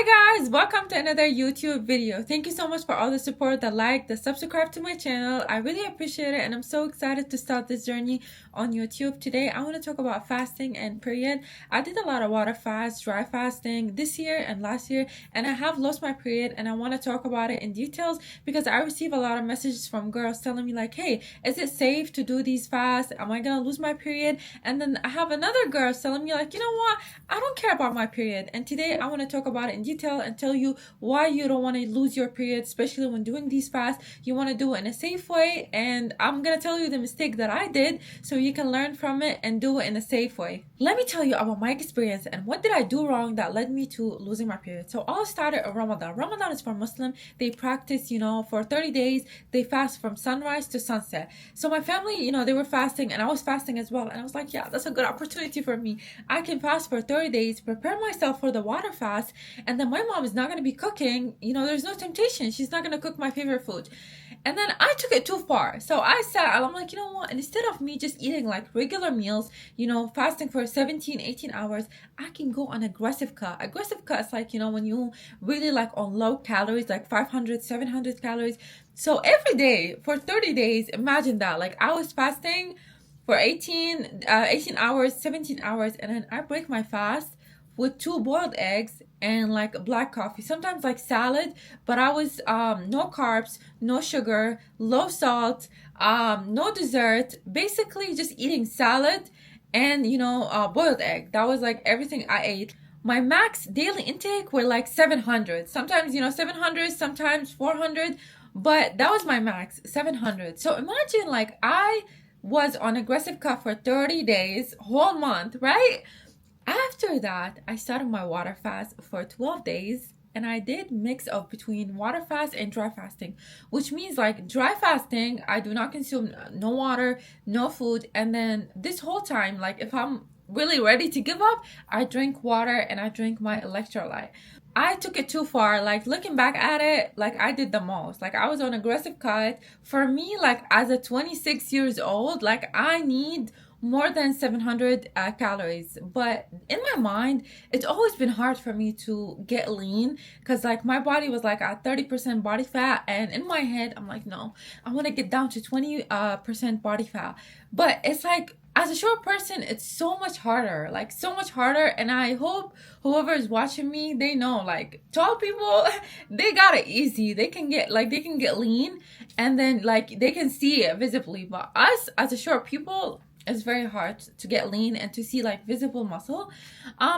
Hi guys, welcome to another YouTube video. Thank you so much for all the support, the like, the subscribe to my channel. I really appreciate it and I'm so excited to start this journey on YouTube. Today I want to talk about fasting and period. I did a lot of water fast, dry fasting this year and last year, and I have lost my period and I want to talk about it in details because I receive a lot of messages from girls telling me like, hey, is it safe to do these fasts? Am I gonna lose my period? And then I have another girl telling me like, you know what, I don't care about my period. And today I want to talk about it in detail and tell you why you don't want to lose your period, especially when doing these fasts. You want to do it in a safe way, and I'm gonna tell you the mistake that I did so you can learn from it and do it in a safe way. Let me tell you about my experience and what did I do wrong that led me to losing my period. So all started in Ramadan. Ramadan is for Muslim. They practice, for 30 days. They fast from sunrise to sunset. So my family, they were fasting and I was fasting as well. And I was like, yeah, that's a good opportunity for me. I can fast for 30 days, prepare myself for the water fast, and then my mom is not going to be cooking. There's no temptation. She's not going to cook my favorite food. And then I took it too far. So I sat and I'm like, you know what? Instead of me just eating like regular meals, fasting for 17, 18 hours, I can go on aggressive cut. Aggressive cut is like, when you really like on low calories, like 500, 700 calories. So every day for 30 days, imagine that. Like I was fasting for 18 hours, 17 hours, and then I break my fast with 2 boiled eggs and like black coffee, sometimes like salad, but I was no carbs, no sugar, low salt, no dessert, basically just eating salad and boiled egg. That was like everything I ate. My max daily intake were like 700, sometimes 700, sometimes 400, but that was my max, 700. So imagine like I was on aggressive cut for 30 days, whole month, right? After that, I started my water fast for 12 days and I did mix of between water fast and dry fasting, which means like dry fasting, I do not consume no water, no food. And then this whole time, like if I'm really ready to give up, I drink water and I drink my electrolyte. I took it too far. Like looking back at it, like I did the most. Like I was on aggressive cut. For me, like as a 26 years old, like I need more than 700 calories. But in my mind, it's always been hard for me to get lean because like my body was like at 30% body fat, and in my head I'm like, no, I want to get down to 20% body fat. But it's like as a short person, it's so much harder, like so much harder. And I hope whoever is watching me, they know like tall people, they got it easy. They can get lean and then like they can see it visibly. But us as a short people, it's very hard to get lean and to see like visible muscle.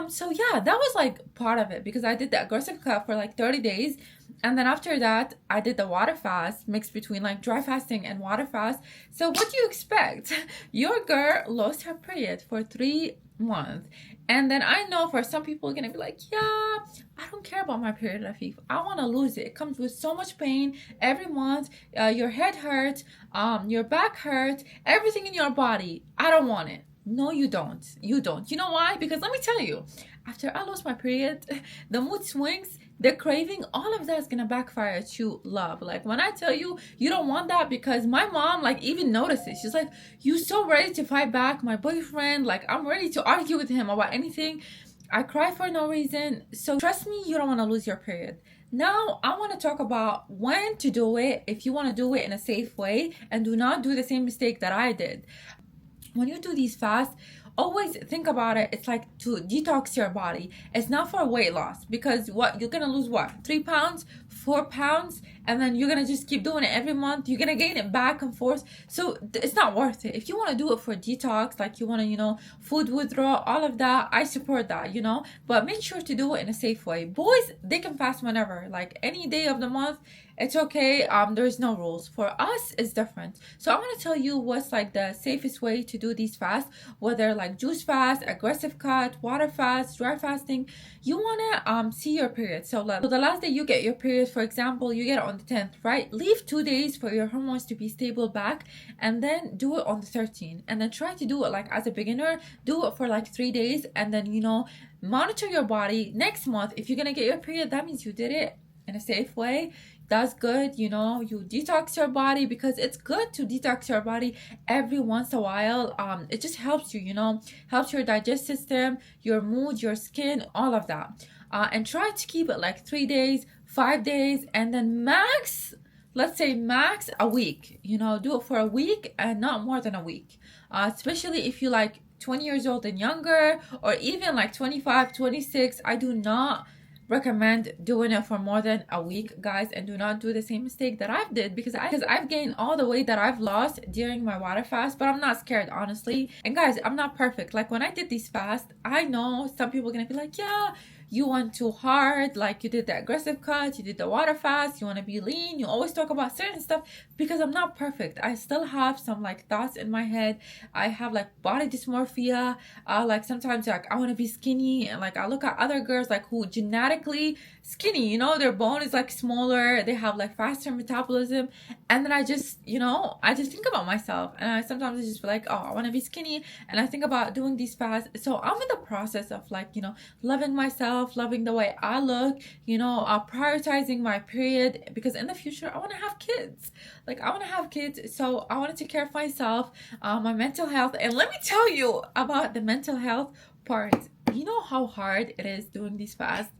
So yeah, that was like part of it because I did the aggressive cut for like 30 days. And then after that, I did the water fast mixed between like dry fasting and water fast. So what do you expect? Your girl lost her period for 3 months. And then I know for some people are gonna be like, yeah, I don't care about my period, Rafif. I want to lose it. It comes with so much pain every month. Your head hurts, your back hurts, everything in your body. I don't want it. No, you don't. You don't. You know why? Because let me tell you, after I lost my period, the mood swings, the craving, all of that is gonna backfire to love. Like when I tell you, you don't want that, because my mom like even noticed it. She's like, you so ready to fight back my boyfriend, like I'm ready to argue with him about anything. I cry for no reason. So trust me, you don't want to lose your period. Now I want to talk about when to do it if you want to do it in a safe way and do not do the same mistake that I did. When you do these fasts, always think about it. It's like to detox your body. It's not for weight loss, because what you're gonna lose, what, 3 pounds, 4 pounds, and then you're gonna just keep doing it every month. You're gonna gain it back and forth. So it's not worth it. If you want to do it for detox, like you want to food withdrawal, all of that, I support that, but make sure to do it in a safe way. Boys, they can fast whenever, like any day of the month. It's okay. There's no rules. For us, it's different. So I want to tell you what's like the safest way to do these fasts, whether like juice fast, aggressive cut, water fast, dry fasting. You want to see your period. So the last day you get your period, for example, you get it on the 10th, right? Leave 2 days for your hormones to be stable back, and then do it on the 13th. And then try to do it like as a beginner. Do it for like 3 days, and then monitor your body. Next month, if you're gonna get your period, that means you did it in a safe way. That's good. You detox your body, because it's good to detox your body every once in a while. It just helps you, helps your digestive system, your mood, your skin, all of that. and try to keep it like 3 days, 5 days, and then max, let's say max a week. You know, do it for a week and not more than a week. Especially if you like 20 years old and younger, or even like 25, 26. I do not recommend doing it for more than a week, guys, and do not do the same mistake that I've did, because I've gained all the weight that I've lost during my water fast. But I'm not scared, honestly. And guys, I'm not perfect. Like when I did these fast, I know some people are gonna be like, yeah, you went too hard, like you did the aggressive cut, you did the water fast, you want to be lean, you always talk about certain stuff, because I'm not perfect. I still have some like thoughts in my head. I have like body dysmorphia. Like sometimes like I want to be skinny, and like I look at other girls like who genetically skinny, you know, their bone is like smaller, they have like faster metabolism, and then I just, you know, I just think about myself, and I sometimes just feel like, oh, I want to be skinny, and I think about doing these fasts. So I'm in the process of like, you know, loving myself, loving the way I look, you know, prioritizing my period, because in the future I want to have kids. Like I want to have kids, so I want to take care of myself, my mental health. And let me tell you about the mental health part. You know how hard it is doing these fasts,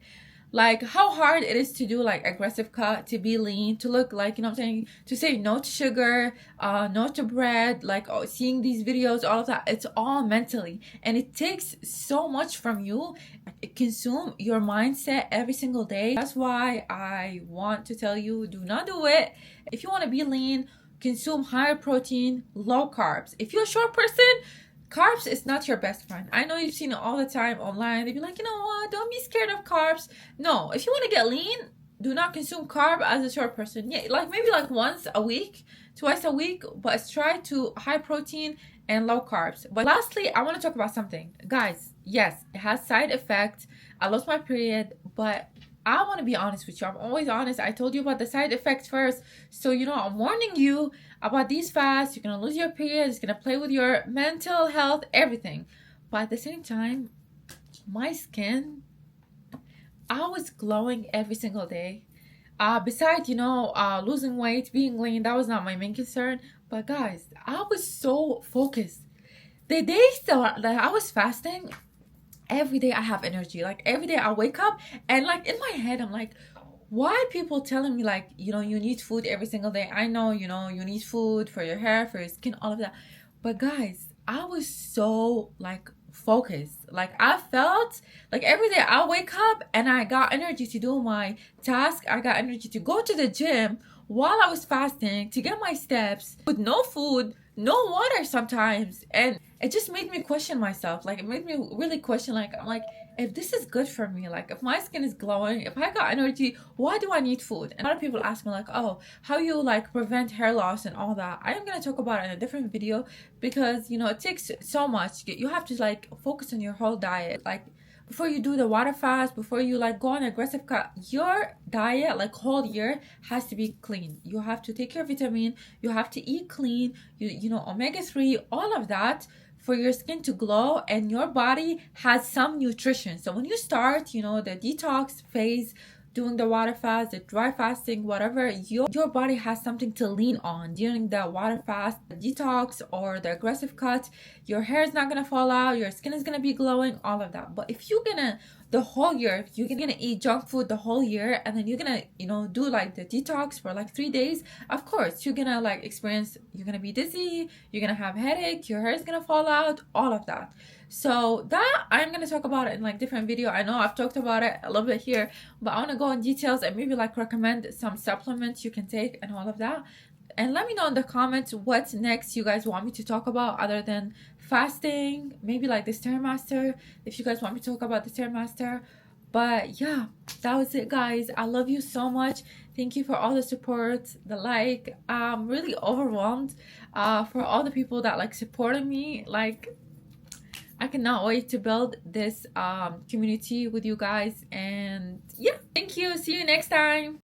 like how hard it is to do like aggressive cut, to be lean, to look like, you know what I'm saying, to say no to sugar, no to bread, like seeing these videos, all of that. It's all mentally, and it takes so much from you. It consumes your mindset every single day. That's why I want to tell you, do not do it. If you want to be lean, consume higher protein, low carbs. If you're a short person, carbs is not your best friend. I know you've seen it all the time online. They be like, you know what, don't be scared of carbs. No, if you want to get lean, do not consume carb as a short person. Yeah, like maybe like once a week, twice a week, but try to high protein and low carbs. But lastly, I want to talk about something. Guys, yes, it has side effects. I lost my period, but I want to be honest with you. I'm always honest. I told you about the side effects first. So, you know, I'm warning you about these fasts. You're going to lose your period. It's going to play with your mental health, everything. But at the same time, my skin, I was glowing every single day. Besides, you know, losing weight, being lean, that was not my main concern. But guys, I was so focused. The days that I was fasting, every day I have energy. Like every day I wake up, and like in my head I'm like, why people telling me like, you know, you need food every single day? I know, you know, you need food for your hair, for your skin, all of that. But guys, I was so like focused. Like I felt like every day I wake up and I got energy to do my task. I got energy to go to the gym while I was fasting, to get my steps with no food, no water sometimes. And it just made me question myself. Like it made me really question, like I'm like, if this is good for me, like if my skin is glowing, if I got energy, why do I need food? And a lot of people ask me like, oh, how you like prevent hair loss and all that. I am going to talk about it in a different video, because you know it takes so much. You have to like focus on your whole diet. Like before you do the water fast, before you like go on aggressive cut, your diet like whole year has to be clean. You have to take your vitamin, you have to eat clean, you know, omega-3, all of that, for your skin to glow, and your body has some nutrition. So when you start, you know, the detox phase, doing the water fast, the dry fasting, whatever, your body has something to lean on during the water fast, the detox, or the aggressive cut. Your hair is not gonna fall out, your skin is gonna be glowing, all of that. But if you're gonna the whole year, if you're gonna eat junk food the whole year, and then you're gonna, you know, do like the detox for like 3 days, of course you're gonna like experience, you're gonna be dizzy, you're gonna have headache, your hair is gonna fall out, all of that. So that I'm gonna talk about it in like different video. I know I've talked about it a little bit here, but I want to go in details and maybe like recommend some supplements you can take and all of that. And let me know in the comments what next you guys want me to talk about other than fasting, maybe like the Stairmaster, if you guys want me to talk about the Stairmaster. But yeah, that was it, guys. I love you so much. Thank you for all the support, the like. I'm really overwhelmed for all the people that like supported me. Like I cannot wait to build this community with you guys. And yeah, thank you. See you next time.